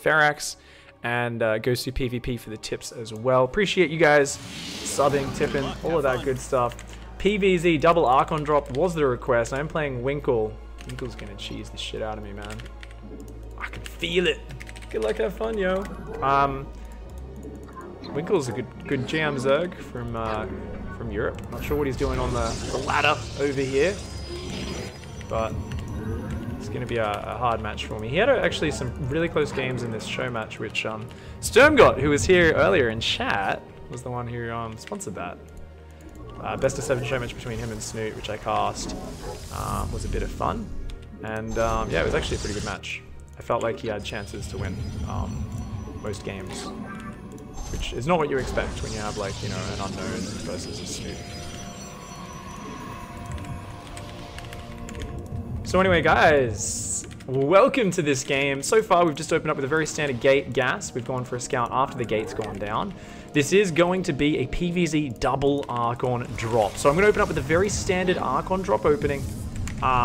Ferax, and goes to PvP for the tips as well. Appreciate you guys subbing, tipping, all of that good stuff. PvZ double Archon drop was the request. I'm playing Winkle. Winkle's gonna cheese the shit out of me, man. I can feel it. Good luck, have fun, yo. Winkle's a good GM Zerg from Europe. Not sure what he's doing on the ladder over here, but it's going to be a hard match for me. He had actually some really close games in this show match, which Sturmgott, who was here earlier in chat, was the one who sponsored that. Best of 7 show match between him and Snoot, which I cast, was a bit of fun, and yeah, it was actually a pretty good match. I felt like he had chances to win most games, which is not what you expect when you have, like, you know, an unknown versus a Snoot. So anyway, guys, welcome to this game. So far, we've just opened up with a very standard gate gas. We've gone for a scout after the gate's gone down. This is going to be a PvZ double Archon drop. So I'm going to open up with a very standard Archon drop opening.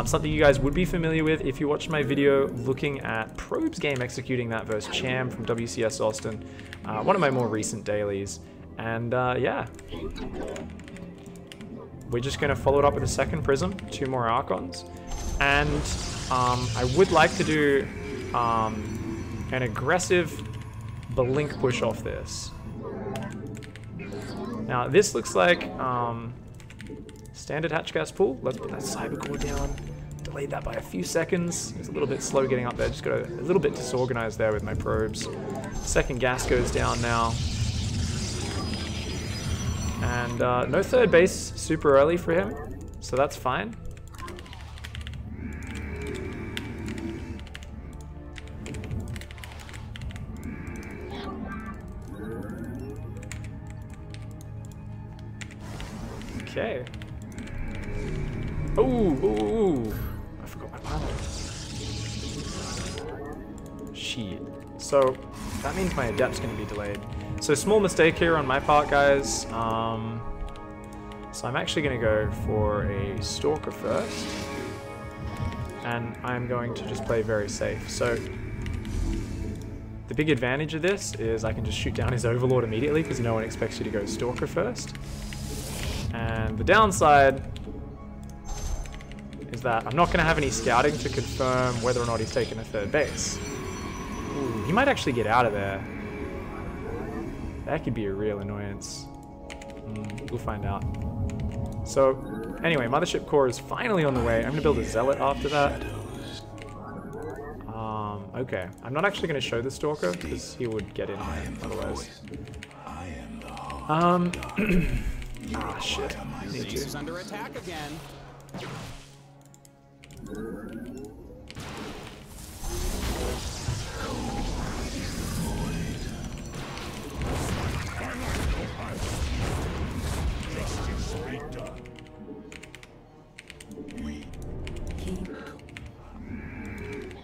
Something you guys would be familiar with if you watched my video looking at Probe's game executing that versus Cham from WCS Austin. One of my more recent dailies. And yeah. We're just going to follow it up with a second Prism, 2 more Archons. And I would like to do an aggressive blink push off this. Now this looks like standard hatch gas pool. Let's put that cyber core down. Delayed that by a few seconds. It was a little bit slow getting up there. Just got a little bit disorganized there with my probes. Second gas goes down now. And no third base super early for him, so that's fine. Okay. Ooh. I forgot my pilot. Shit. So, that means my adept's going to be delayed. So, small mistake here on my part, guys. So, I'm actually going to go for a Stalker first. And I'm going to just play very safe. So, the big advantage of this is I can just shoot down his Overlord immediately because no one expects you to go Stalker first. And the downside is that I'm not going to have any scouting to confirm whether or not he's taken a third base. Ooh, he might actually get out of there. That could be a real annoyance. We'll find out. So, anyway, Mothership Core is finally on the way. I'm going to build a Zealot after that. Okay. I'm not actually going to show the Stalker because he would get in there otherwise. Ah, shit. Need to. Is under attack again.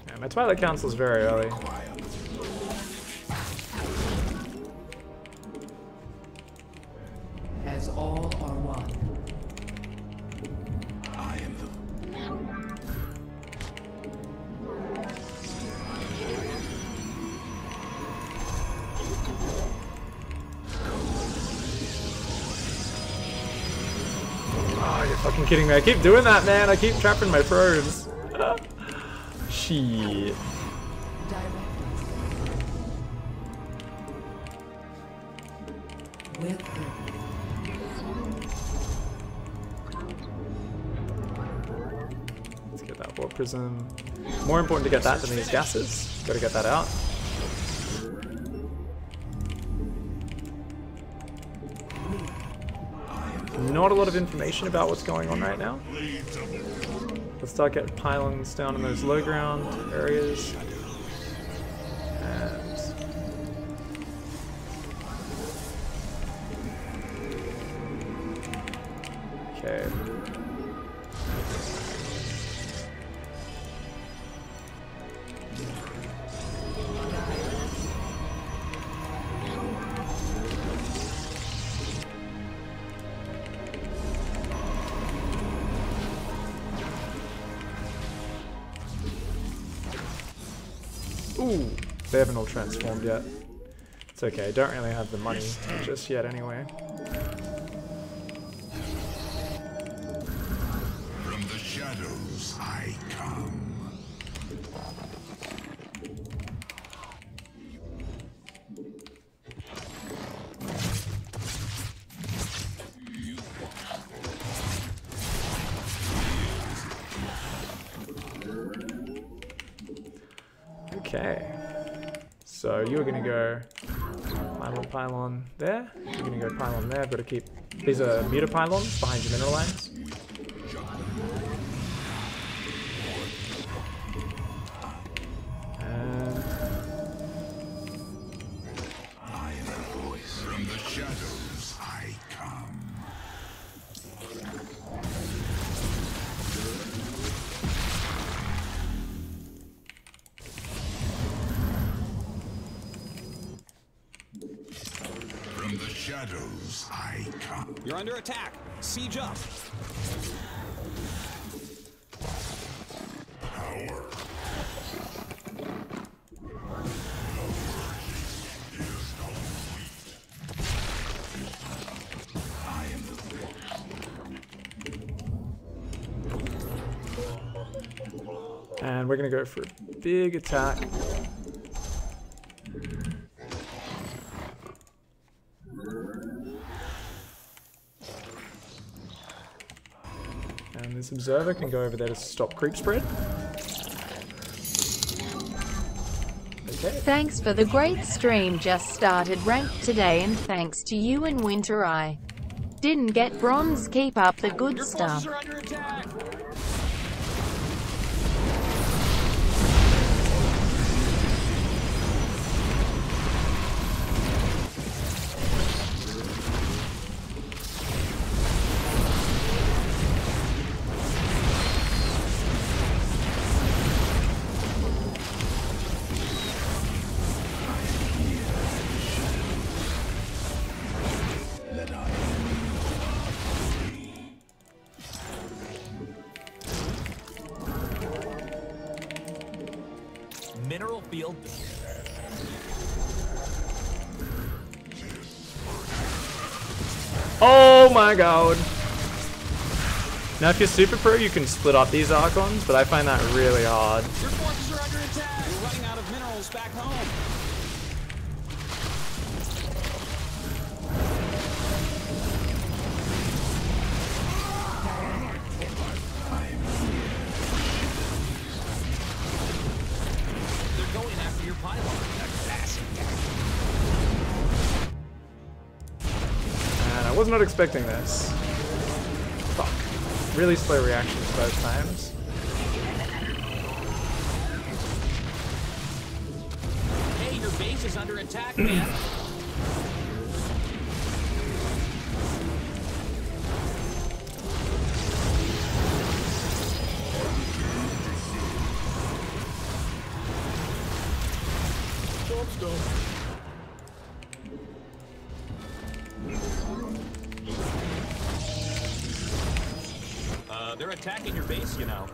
Yeah, my Twilight Council is very early. As all are one. I am the... Oh, you're fucking kidding me. I keep doing that, man. I keep trapping my probes. Shit. Let's get that Warp Prism. More important to get that than these gases. Gotta get that out. Not a lot of information about what's going on right now. Let's start getting pylons down in those low ground areas. And okay. Ooh, They haven't all transformed yet. It's okay, don't really have the money just yet anyway. From the shadows I come. Okay, so you're gonna go pylon there. You're gonna go pylon there. I've got to keep. These are muta pylons behind your mineral lines. And I am the voice from the shadows I come. From the shadows I come. You're under attack. Siege up. Power. I am the and we're gonna go for a big attack. And this observer can go over there to stop creep spread. Okay. Thanks for the great stream. Just started ranked today, and thanks to you and Winter I didn't get bronze. Keep up the good Your stuff. forces are under attack. Mineral field. Oh my god. Now if you're super pro you can split up these Archons, but I find that really hard. Your forces are under attack. We're running out of minerals back home. They're going after your pylon. And I was not expecting this. Fuck. Really slow reactions both times. Hey, your base is under attack, man. They're attacking your base, you know.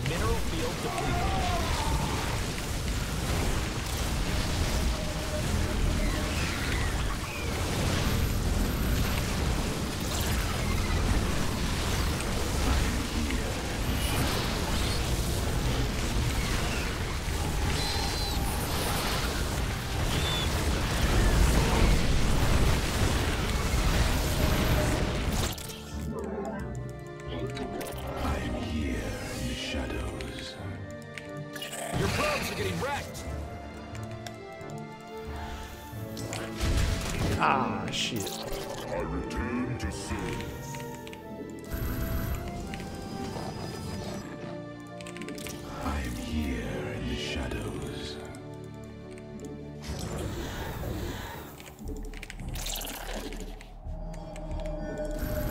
Mineral field depleted. Your probes are getting wrecked. Ah, shit. I return to serve. I am here in the shadows.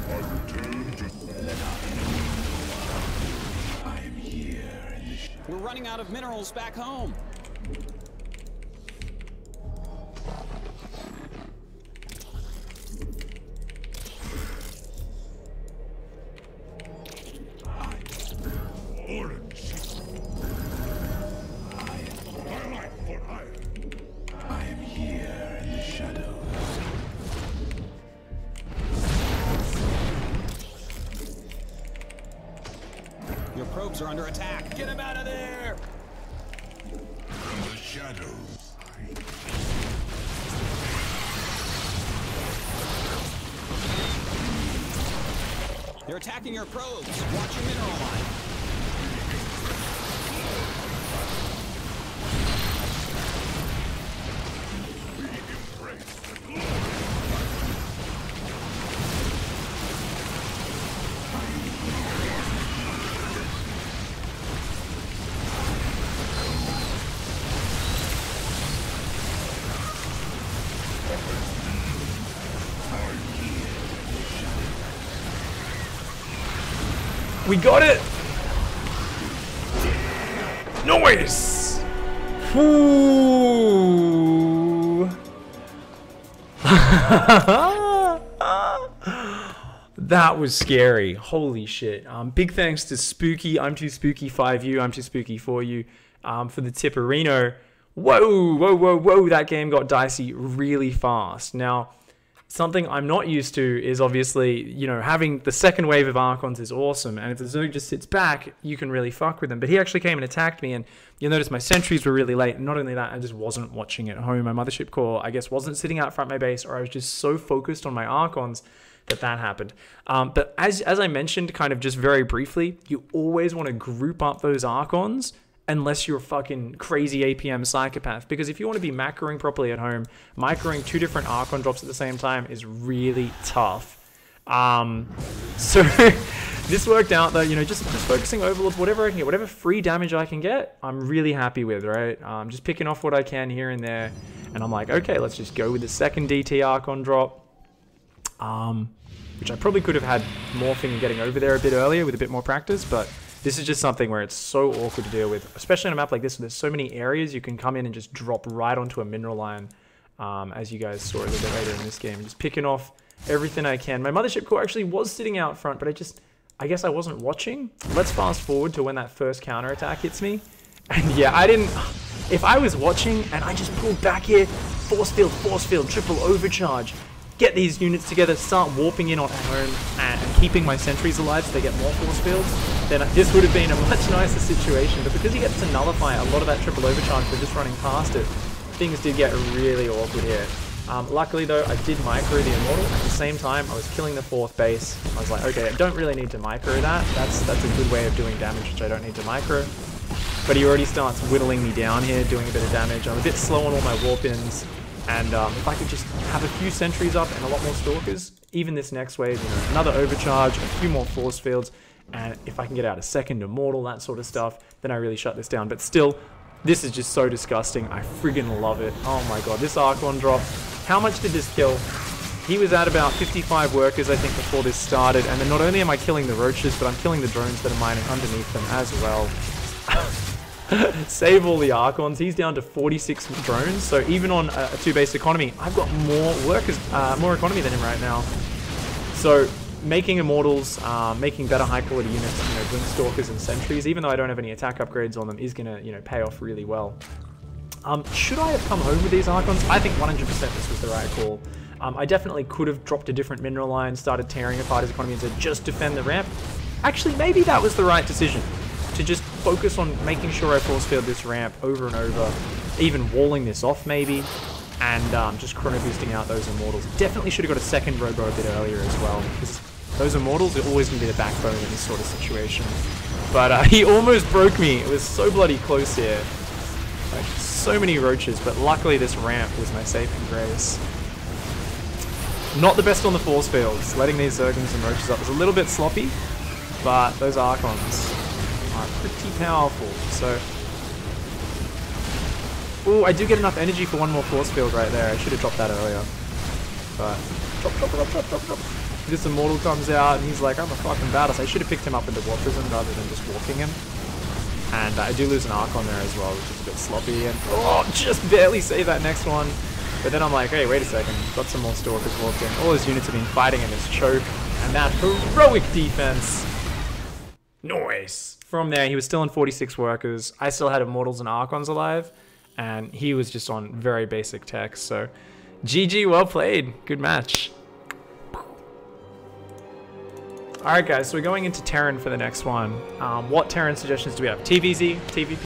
I return to I am here in the shadows. We're running out of minerals back home. probes are under attack. Get him out of there! From the shadows, I They're attacking your probes. Watch your mineral line. We got it! Noise! Ooh. That was scary. Holy shit. Big thanks to Spooky, I'm Too Spooky 5U, I'm Too Spooky 4U, for the Tipperino. Whoa, whoa, whoa, whoa, that game got dicey really fast. Now, something I'm not used to is obviously, you know, having the second wave of Archons is awesome, and if the Zerg just sits back, you can really fuck with them. But he actually came and attacked me, and you'll notice my sentries were really late. And not only that, I just wasn't watching at home. My mothership core, I guess, wasn't sitting out front my base, or I was just so focused on my Archons that happened. But as I mentioned, kind of just very briefly, you always want to group up those Archons unless you're a fucking crazy APM psychopath. Because if you want to be macroing properly at home, microing 2 different Archon drops at the same time is really tough. So this worked out though, you know, just focusing Overlords, whatever I can get, whatever free damage I can get, I'm really happy with, right? Just picking off what I can here and there. And I'm like, okay, let's just go with the second DT Archon drop. Which I probably could have had morphing and getting over there a bit earlier with a bit more practice, but this is just something where it's so awkward to deal with, especially on a map like this where there's so many areas you can come in and just drop right onto a mineral line, as you guys saw a little bit later in this game. Just picking off everything I can. My mothership core actually was sitting out front, but I guess I wasn't watching. Let's fast forward to when that first counterattack hits me. And yeah, if I was watching and I just pulled back here, force field, triple overcharge, get these units together, start warping in on home and keeping my sentries alive so they get more force fields, then this would have been a much nicer situation. But because he gets to nullify a lot of that triple overcharge for just running past it, things did get really awkward here. Luckily though, I did micro the Immortal. At the same time, I was killing the 4th base. I was like, okay, I don't really need to micro that. That's a good way of doing damage, which I don't need to micro. But he already starts whittling me down here, doing a bit of damage. I'm a bit slow on all my warp-ins. And if I could just have a few sentries up and a lot more stalkers, even this next wave, you know, another overcharge, a few more force fields, and if I can get out a second Immortal, that sort of stuff, then I really shut this down. But still, this is just so disgusting. I friggin' love it. Oh my god, this Archon drop. How much did this kill? He was at about 55 workers, I think, before this started. And then not only am I killing the roaches, but I'm killing the drones that are mining underneath them as well. Save all the Archons. He's down to 46 drones. So even on a 2-base economy, I've got more workers, more economy than him right now. So making Immortals, making better high-quality units, you know, Blink Stalkers and Sentries, even though I don't have any attack upgrades on them, is gonna, you know, pay off really well. Should I have come home with these Archons? I think 100% this was the right call. I definitely could have dropped a different mineral line, started tearing apart his economy and said just defend the ramp. Actually, maybe that was the right decision. To just focus on making sure I force field this ramp over and over, even walling this off maybe, and just chrono boosting out those Immortals. Definitely should have got a second Robo a bit earlier as well, because those Immortals are always going to be the backbone in this sort of situation. But he almost broke me. It was so bloody close here. Like, so many roaches, but luckily this ramp was my saving grace. Not the best on the force fields. Letting these Zerglings and roaches up was a little bit sloppy, but those Archons are pretty powerful. So, ooh, I do get enough energy for one more force field right there. I should have dropped that earlier. But drop. This Immortal comes out and he's like, I'm a fucking badass. I should have picked him up with the Warp Prism rather than just walking him. And I do lose an Archon there as well, which is a bit sloppy. And oh, just barely save that next one. But then I'm like, hey, wait a second. Got some more Stalkers walked in. All his units have been fighting in this choke. And that heroic defense. Nice. From there, he was still on 46 workers. I still had Immortals and Archons alive. And he was just on very basic tech. So, GG, well played. Good match. Alright guys, so we're going into Terran for the next one. What Terran suggestions do we have? TvZ, TVP?